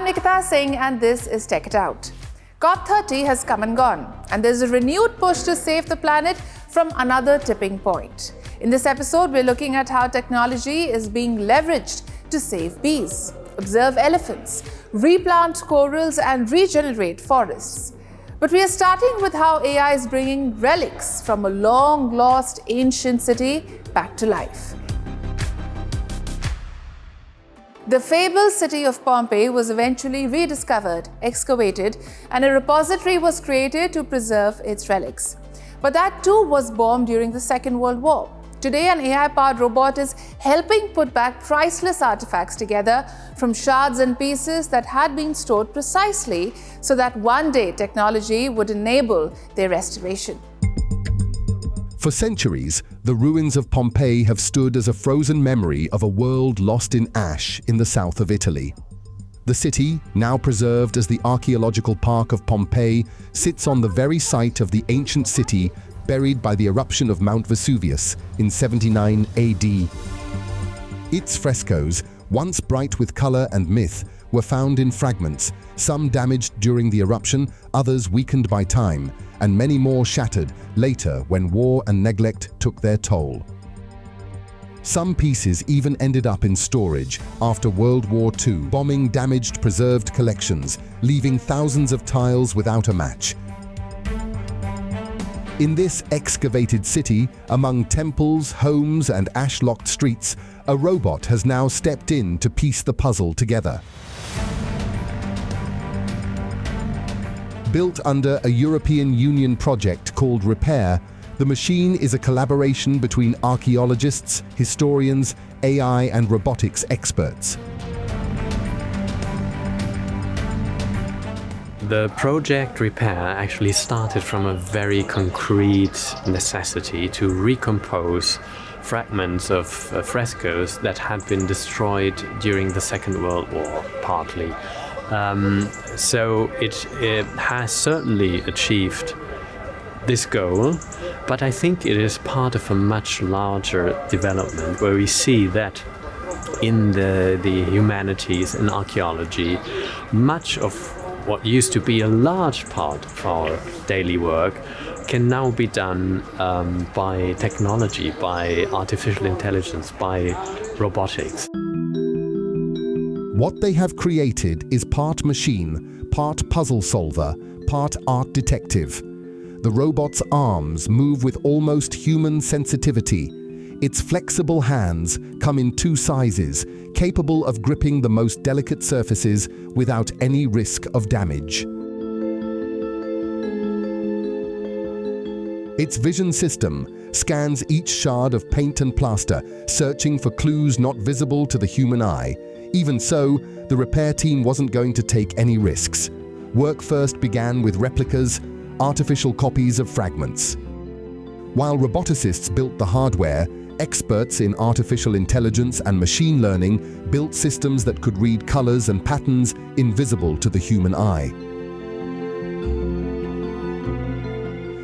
I'm Nikita Singh and this is Tech It Out. COP30 has come and gone, and there's a renewed push to save the planet from another tipping point. In this episode, we're looking at how technology is being leveraged to save bees, observe elephants, replant corals, and regenerate forests. But we are starting with how AI is bringing relics from a long-lost ancient city back to life. The fabled city of Pompeii was eventually rediscovered, excavated, and a repository was created to preserve its relics. But that too was bombed during the Second World War. Today, an AI-powered robot is helping put back priceless artifacts together from shards and pieces that had been stored precisely so that one day technology would enable their restoration. For centuries, the ruins of Pompeii have stood as a frozen memory of a world lost in ash in the south of Italy. The city, now preserved as the archaeological park of Pompeii, sits on the very site of the ancient city buried by the eruption of Mount Vesuvius in 79 AD. Its frescoes, once bright with color and myth, were found in fragments, some damaged during the eruption, others weakened by time, and many more shattered later when war and neglect took their toll. Some pieces even ended up in storage after World War II, bombing damaged preserved collections, leaving thousands of tiles without a match. In this excavated city, among temples, homes, and ash-locked streets, a robot has now stepped in to piece the puzzle together. Built under a European Union project called Repair, the machine is a collaboration between archaeologists, historians, AI and robotics experts. The project Repair actually started from a very concrete necessity to recompose fragments of frescoes that had been destroyed during the Second World War, partly. So it has certainly achieved this goal, but I think it is part of a much larger development where we see that in the humanities and archaeology, much of what used to be a large part of our daily work can now be done by technology, by artificial intelligence, by robotics. What they have created is part machine, part puzzle solver, part art detective. The robot's arms move with almost human sensitivity. Its flexible hands come in two sizes, capable of gripping the most delicate surfaces without any risk of damage. Its vision system scans each shard of paint and plaster, searching for clues not visible to the human eye. Even so, the repair team wasn't going to take any risks. Work first began with replicas, artificial copies of fragments. While roboticists built the hardware, experts in artificial intelligence and machine learning built systems that could read colors and patterns invisible to the human eye.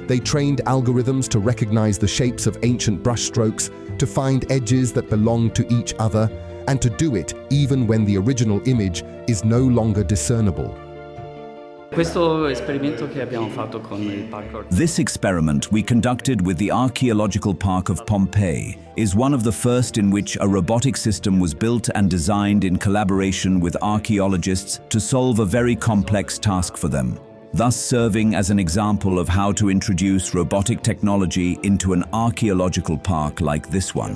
They trained algorithms to recognize the shapes of ancient brushstrokes, to find edges that belong to each other, and to do it even when the original image is no longer discernible. This experiment we conducted with the Archaeological Park of Pompeii is one of the first in which a robotic system was built and designed in collaboration with archaeologists to solve a very complex task for them, thus serving as an example of how to introduce robotic technology into an archaeological park like this one.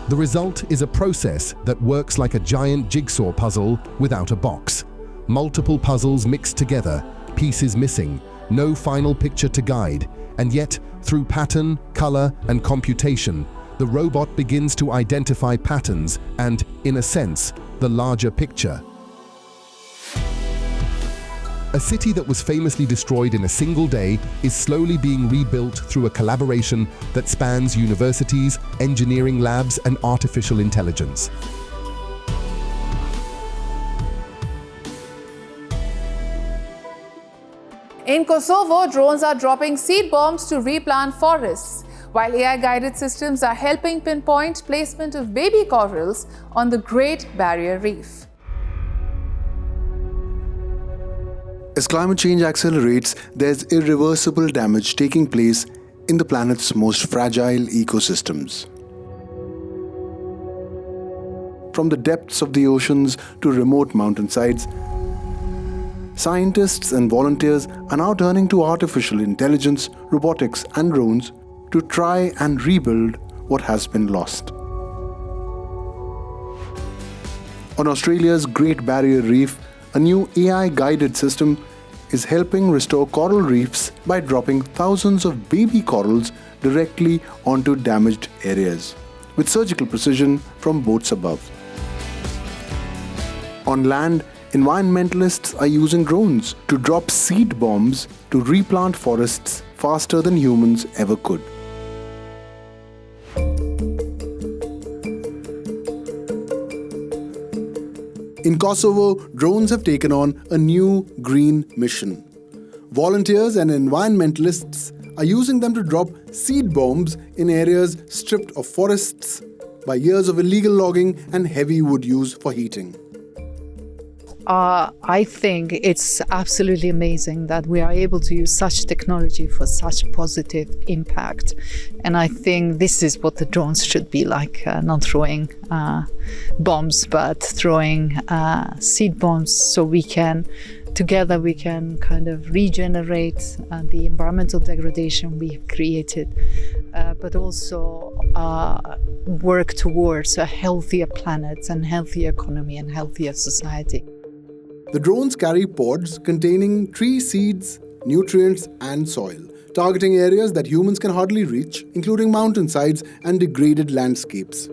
The result is a process that works like a giant jigsaw puzzle without a box. Multiple puzzles mixed together, pieces missing, no final picture to guide, and yet, through pattern, color, and computation, the robot begins to identify patterns and, in a sense, the larger picture. A city that was famously destroyed in a single day is slowly being rebuilt through a collaboration that spans universities, engineering labs, and artificial intelligence. In Kosovo, drones are dropping seed bombs to replant forests. while AI-guided systems are helping pinpoint placement of baby corals on the Great Barrier Reef. As climate change accelerates, there's irreversible damage taking place in the planet's most fragile ecosystems. From the depths of the oceans to remote mountainsides, scientists and volunteers are now turning to artificial intelligence, robotics, and drones to try and rebuild what has been lost. On Australia's Great Barrier Reef, a new AI-guided system is helping restore coral reefs by dropping thousands of baby corals directly onto damaged areas, with surgical precision from boats above. On land, environmentalists are using drones to drop seed bombs to replant forests faster than humans ever could. In Kosovo, drones have taken on a new green mission. Volunteers and environmentalists are using them to drop seed bombs in areas stripped of forests by years of illegal logging and heavy wood use for heating. I think it's absolutely amazing that we are able to use such technology for such positive impact. And I think this is what the drones should be like, not throwing bombs, but throwing seed bombs so together we can kind of regenerate the environmental degradation we have created, but also work towards a healthier planet and healthier economy and healthier society. The drones carry pods containing tree seeds, nutrients, and soil, targeting areas that humans can hardly reach, including mountainsides and degraded landscapes.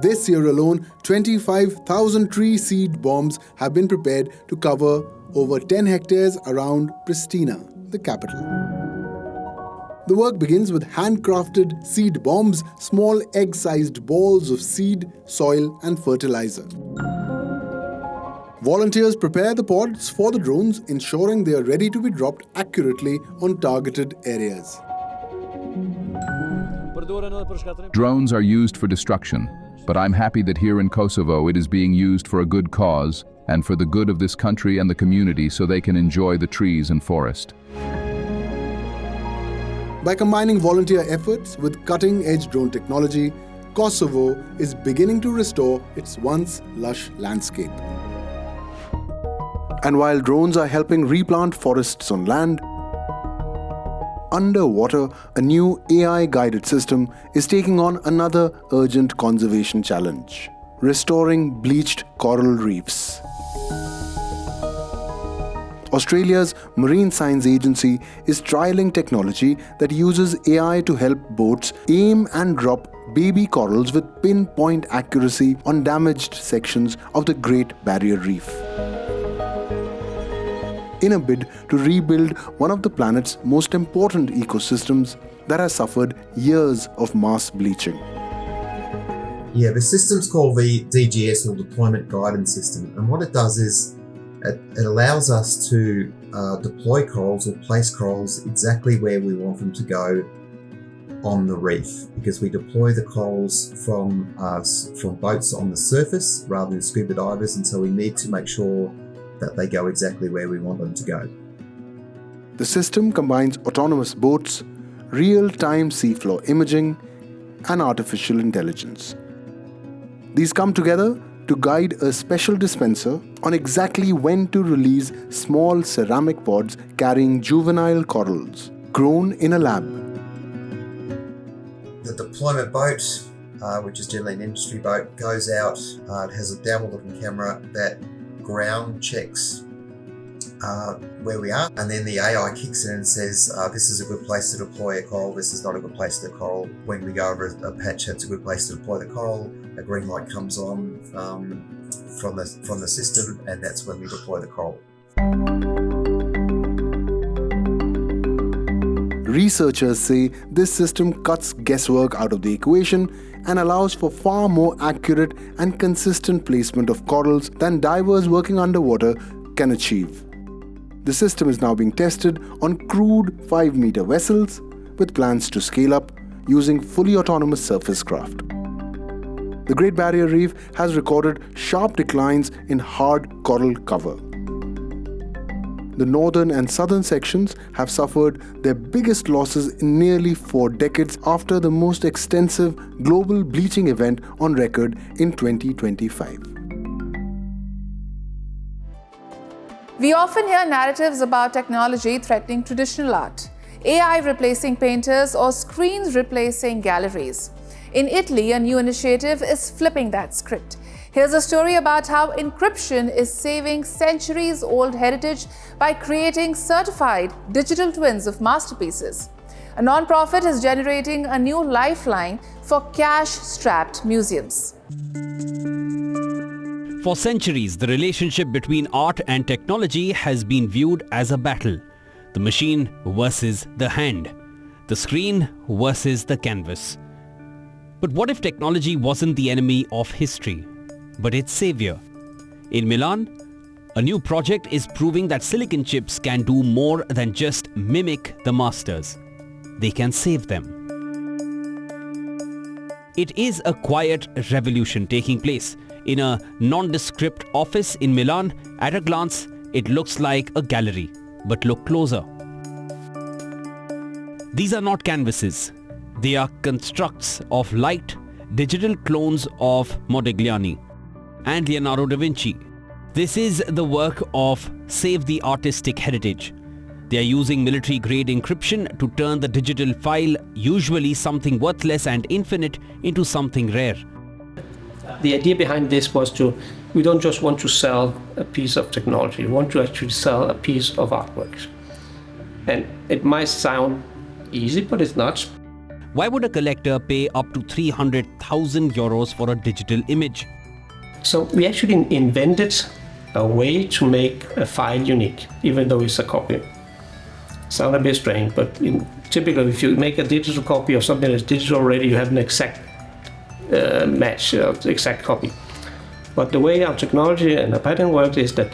This year alone, 25,000 tree seed bombs have been prepared to cover over 10 hectares around Pristina, the capital. The work begins with handcrafted seed bombs, small egg-sized balls of seed, soil, and fertilizer. Volunteers prepare the pods for the drones, ensuring they are ready to be dropped accurately on targeted areas. Drones are used for destruction, but I'm happy that here in Kosovo it is being used for a good cause and for the good of this country and the community so they can enjoy the trees and forest. By combining volunteer efforts with cutting-edge drone technology, Kosovo is beginning to restore its once lush landscape. And while drones are helping replant forests on land, underwater, a new AI-guided system is taking on another urgent conservation challenge: restoring bleached coral reefs. Australia's Marine Science Agency is trialling technology that uses AI to help boats aim and drop baby corals with pinpoint accuracy on damaged sections of the Great Barrier Reef, in a bid to rebuild one of the planet's most important ecosystems that has suffered years of mass bleaching. Yeah, the system's called the DGS, or Deployment Guidance System, and what it does is it allows us to deploy corals or place corals exactly where we want them to go on the reef, because we deploy the corals from boats on the surface rather than scuba divers, and so we need to make sure that they go exactly where we want them to go. The system combines autonomous boats, real-time seafloor imaging, and artificial intelligence. These come together to guide a special dispenser on exactly when to release small ceramic pods carrying juvenile corals, grown in a lab. The deployment boat, which is generally an industry boat, goes out. It has a downward-looking camera that ground checks where we are, and then the AI kicks in and says this is a good place to deploy a coral, this is not a good place to deploy a coral. When we go over a patch that's a good place to deploy the coral, a green light comes on from the system, and that's when we deploy the coral. Researchers say this system cuts guesswork out of the equation and allows for far more accurate and consistent placement of corals than divers working underwater can achieve. The system is now being tested on crewed 5-meter vessels, with plans to scale up using fully autonomous surface craft. The Great Barrier Reef has recorded sharp declines in hard coral cover. The northern and southern sections have suffered their biggest losses in nearly 4 decades after the most extensive global bleaching event on record in 2025. We often hear narratives about technology threatening traditional art, AI replacing painters, or screens replacing galleries. In Italy, a new initiative is flipping that script. Here's a story about how encryption is saving centuries-old heritage by creating certified digital twins of masterpieces. A non-profit is generating a new lifeline for cash-strapped museums. For centuries, the relationship between art and technology has been viewed as a battle. The machine versus the hand. The screen versus the canvas. But what if technology wasn't the enemy of history, but its savior? In Milan, a new project is proving that silicon chips can do more than just mimic the masters. They can save them. It is a quiet revolution taking place. In a nondescript office in Milan, at a glance, it looks like a gallery. But look closer. These are not canvases. They are constructs of light, digital clones of Modigliani and Leonardo da Vinci. This is the work of Save the Artistic Heritage. They are using military-grade encryption to turn the digital file, usually something worthless and infinite, into something rare. The idea behind this was we don't just want to sell a piece of technology, we want to actually sell a piece of artworks. And it might sound easy, but it's not. Why would a collector pay up to 300,000 euros for a digital image? So we actually invented a way to make a file unique, even though it's a copy. Sounds a bit strange, but typically if you make a digital copy of something that's digital already, you have an exact match, exact copy. But the way our technology and the pattern works is that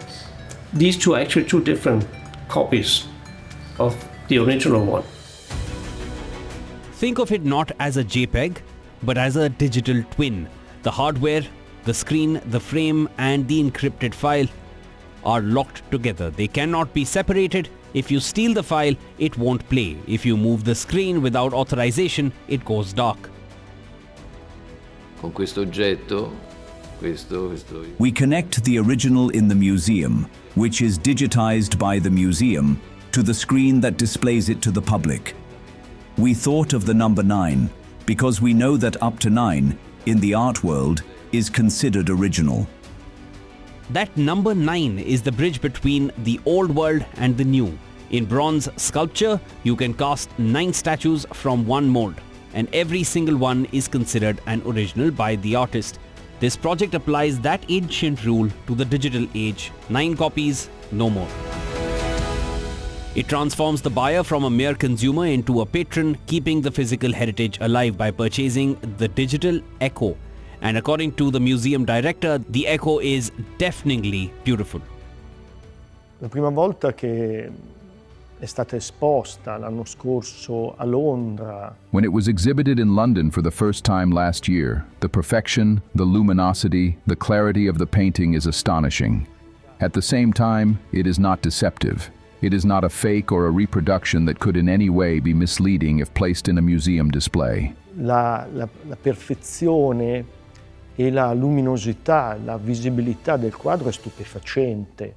these two are actually two different copies of the original one. Think of it not as a JPEG, but as a digital twin. The hardware, the screen, the frame, and the encrypted file are locked together. They cannot be separated. If you steal the file, it won't play. If you move the screen without authorization, it goes dark. Con questo oggetto, we connect the original in the museum, which is digitized by the museum, to the screen that displays it to the public. We thought of the number 9 because we know that up to 9 in the art world is considered original. That number 9 is the bridge between the old world and the new. In bronze sculpture, you can cast 9 statues from one mold, and every single one is considered an original by the artist. This project applies that ancient rule to the digital age. 9 copies, no more. It transforms the buyer from a mere consumer into a patron, keeping the physical heritage alive by purchasing the digital echo. And according to the museum director, the echo is deafeningly beautiful. La prima volta che è stata esposta l'anno scorso a Londra. When it was exhibited in London for the first time last year, the perfection, the luminosity, the clarity of the painting is astonishing. At the same time, it is not deceptive. It is not a fake or a reproduction that could in any way be misleading if placed in a museum display. La perfezione e la luminosità, la visibilità del quadro è stupefacente.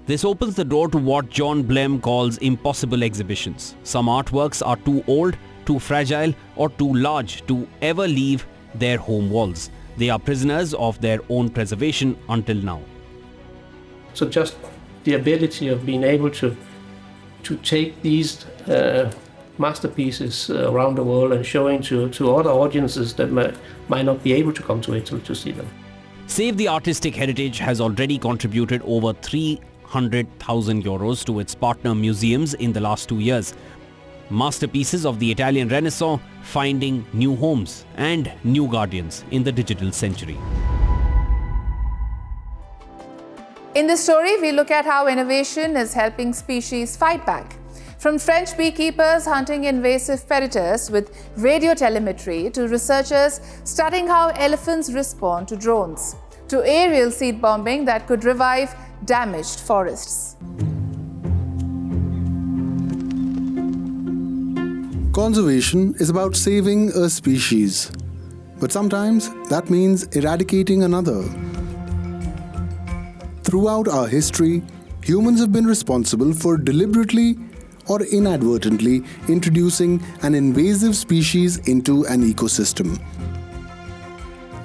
This opens the door to what John Blem calls impossible exhibitions. Some artworks are too old, too fragile, or too large to ever leave their home walls. They are prisoners of their own preservation until now. So just the ability of being able to take these masterpieces around the world and showing to other audiences that might not be able to come to Italy to see them. Save the Artistic Heritage has already contributed over 300,000 euros to its partner museums in the last 2 years. Masterpieces of the Italian Renaissance finding new homes and new guardians in the digital century. In this story, we look at how innovation is helping species fight back. From French beekeepers hunting invasive predators with radio telemetry to researchers studying how elephants respond to drones, to aerial seed bombing that could revive damaged forests. Conservation is about saving a species, but sometimes that means eradicating another. Throughout our history, humans have been responsible for deliberately or inadvertently introducing an invasive species into an ecosystem.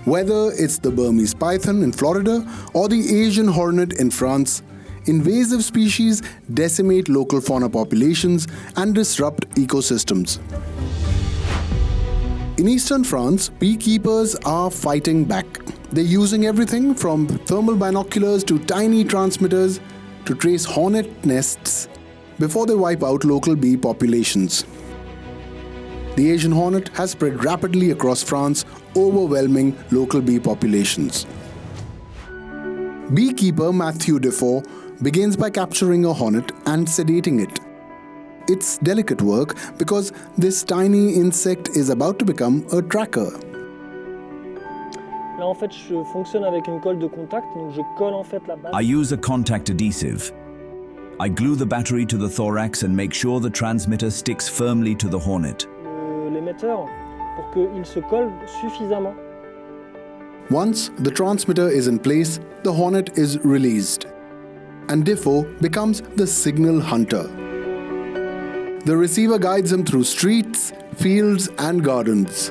Whether it's the Burmese python in Florida or the Asian hornet in France, invasive species decimate local fauna populations and disrupt ecosystems. In eastern France, beekeepers are fighting back. They're using everything from thermal binoculars to tiny transmitters to trace hornet nests before they wipe out local bee populations. The Asian hornet has spread rapidly across France, overwhelming local bee populations. Beekeeper Matthew Defoe begins by capturing a hornet and sedating it. It's delicate work because this tiny insect is about to become a tracker. Là, en fait, je fonctionne avec une colle de contact, donc je colle en fait la base. I use a contact adhesive. I glue the battery to the thorax and make sure the transmitter sticks firmly to the hornet. L'émetteur pour qu'il se colle suffisamment. Once the transmitter is in place, the hornet is released, and Defoe becomes the signal hunter. The receiver guides him through streets, fields, and gardens.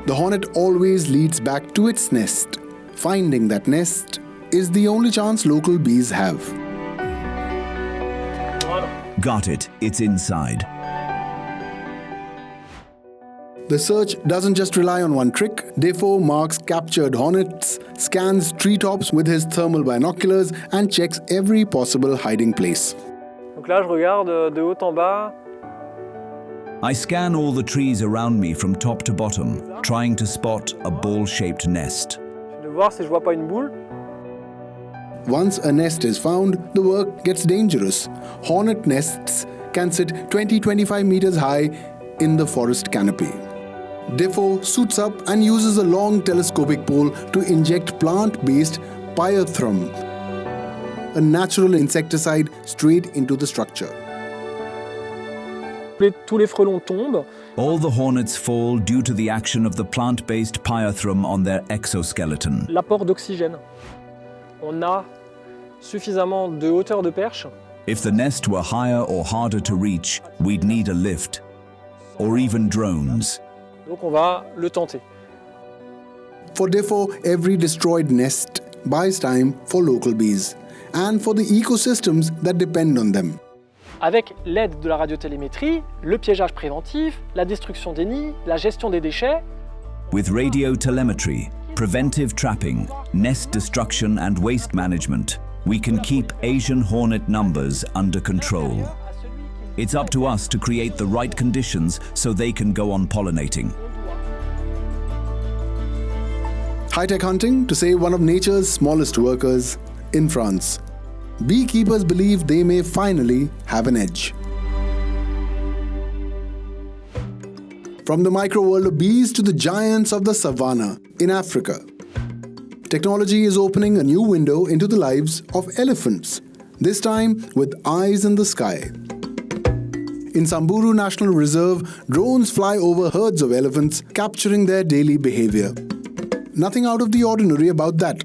The hornet always leads back to its nest. Finding that nest is the only chance local bees have. Got it, it's inside. The search doesn't just rely on one trick. Defoe marks captured hornets, scans treetops with his thermal binoculars, and checks every possible hiding place. Donc là, je regarde de haut en bas. I scan all the trees around me from top to bottom, trying to spot a ball-shaped nest. Je vais voir si je vois pas une boule. Once a nest is found, the work gets dangerous. Hornet nests can sit 20-25 meters high in the forest canopy. Defoe suits up and uses a long telescopic pole to inject plant-based pyrethrum, a natural insecticide, straight into the structure. Tous les frelons tombent. All the hornets fall due to the action of the plant-based pyrethrum on their exoskeleton. L'apport d'oxygène. On a suffisamment de hauteur de perche. If the nest were higher or harder to reach, we'd need a lift, or even drones. Donc on va le tenter. For Defoe, every destroyed nest buys time for local bees and for the ecosystems that depend on them. Avec l'aide de la radiotélémétrie, le piégeage préventif, la destruction des nids, la gestion des déchets. With radio telemetry, preventive trapping, nest destruction and waste management, we can keep Asian hornet numbers under control. It's up to us to create the right conditions so they can go on pollinating. High-tech hunting to save one of nature's smallest workers in France. Beekeepers believe they may finally have an edge. From the micro world of bees to the giants of the savannah in Africa, technology is opening a new window into the lives of elephants, this time with eyes in the sky. In Samburu National Reserve, drones fly over herds of elephants, capturing their daily behavior. Nothing out of the ordinary about that.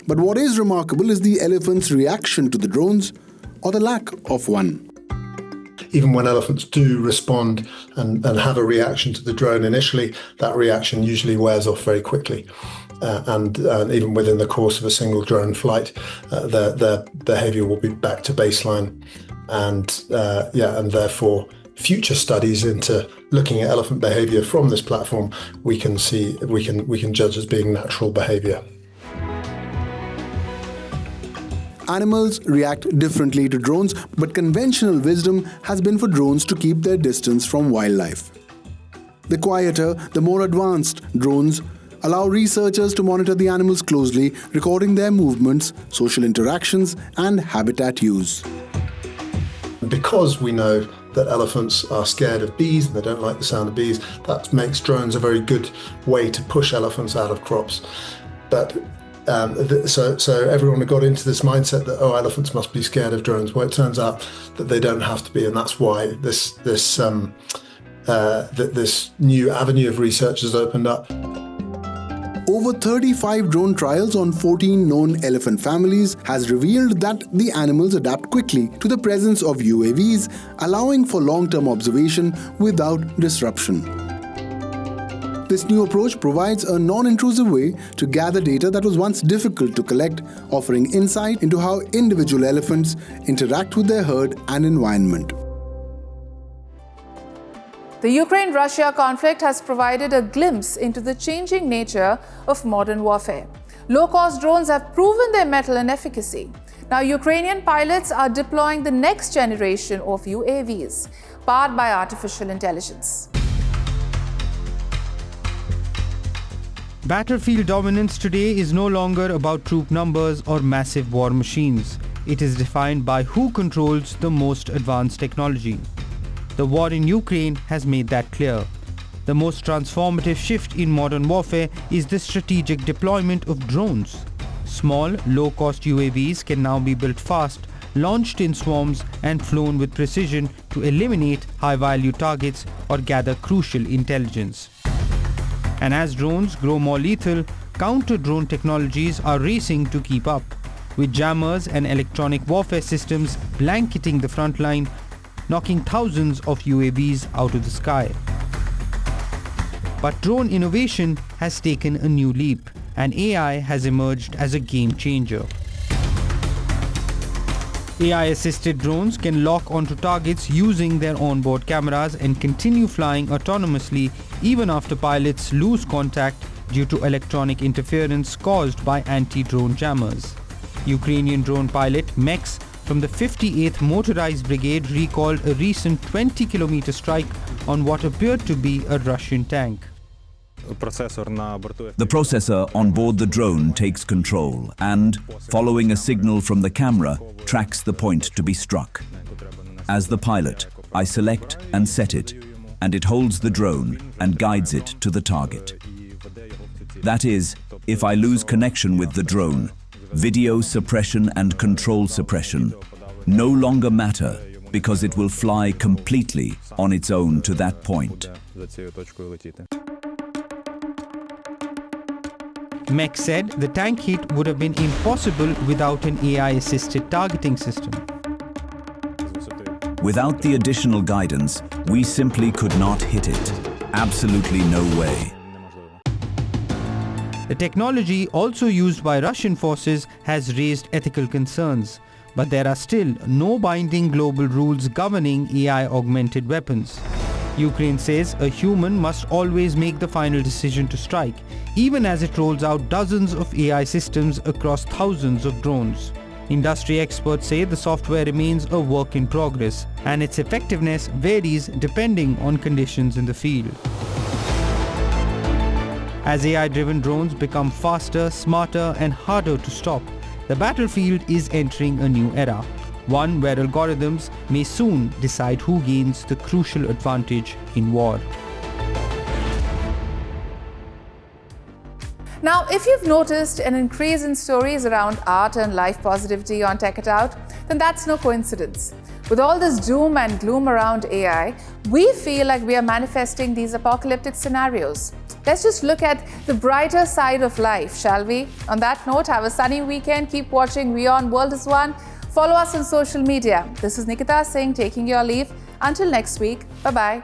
But what is remarkable is the elephant's reaction to the drones, or the lack of one. Even when elephants do respond and have a reaction to the drone initially, that reaction usually wears off very quickly. And even within the course of a single drone flight, their behavior will be back to baseline. And therefore, future studies into looking at elephant behavior from this platform, we can judge as being natural behavior. Animals react differently to drones, but conventional wisdom has been for drones to keep their distance from wildlife. The quieter, the more advanced drones allow researchers to monitor the animals closely, recording their movements, social interactions, and habitat use. because we know that elephants are scared of bees and they don't like the sound of bees, that makes drones a very good way to push elephants out of crops. But so everyone got into this mindset that, oh, elephants must be scared of drones. Well, it turns out that they don't have to be, and that's why this new avenue of research has opened up. Over 35 drone trials on 14 known elephant families has revealed that the animals adapt quickly to the presence of UAVs, allowing for long-term observation without disruption. This new approach provides a non-intrusive way to gather data that was once difficult to collect, offering insight into how individual elephants interact with their herd and environment. The Ukraine-Russia conflict has provided a glimpse into the changing nature of modern warfare. Low-cost drones have proven their mettle and efficacy. Now, Ukrainian pilots are deploying the next generation of UAVs, powered by artificial intelligence. Battlefield dominance today is no longer about troop numbers or massive war machines. It is defined by who controls the most advanced technology. The war in Ukraine has made that clear. The most transformative shift in modern warfare is the strategic deployment of drones. Small, low-cost UAVs can now be built fast, launched in swarms and flown with precision to eliminate high-value targets or gather crucial intelligence. And as drones grow more lethal, counter-drone technologies are racing to keep up, with jammers and electronic warfare systems blanketing the front line, knocking thousands of UAVs out of the sky. But drone innovation has taken a new leap, and AI has emerged as a game changer. AI-assisted drones can lock onto targets using their onboard cameras and continue flying autonomously even after pilots lose contact due to electronic interference caused by anti-drone jammers. Ukrainian drone pilot Mex from the 58th Motorized Brigade recalled a recent 20-kilometer strike on what appeared to be a Russian tank. The processor on board the drone takes control and, following a signal from the camera, tracks the point to be struck. As the pilot, I select and set it, and it holds the drone and guides it to the target. That is, if I lose connection with the drone, video suppression and control suppression no longer matter because it will fly completely on its own to that point. Mech said the tank hit would have been impossible without an AI-assisted targeting system. Without the additional guidance, we simply could not hit it. Absolutely no way. The technology also used by Russian forces has raised ethical concerns, but there are still no binding global rules governing AI-augmented weapons. Ukraine says a human must always make the final decision to strike, even as it rolls out dozens of AI systems across thousands of drones. Industry experts say the software remains a work in progress, and its effectiveness varies depending on conditions in the field. As AI-driven drones become faster, smarter, and harder to stop, the battlefield is entering a new era, one where algorithms may soon decide who gains the crucial advantage in war. Now, if you've noticed an increase in stories around art and life positivity on Tech It Out, then that's no coincidence. With all this doom and gloom around AI, we feel like we are manifesting these apocalyptic scenarios. Let's just look at the brighter side of life, shall we? On that note, have a sunny weekend. Keep watching WION World is One. Follow us on social media. This is Nikita Singh taking your leave. Until next week, bye-bye.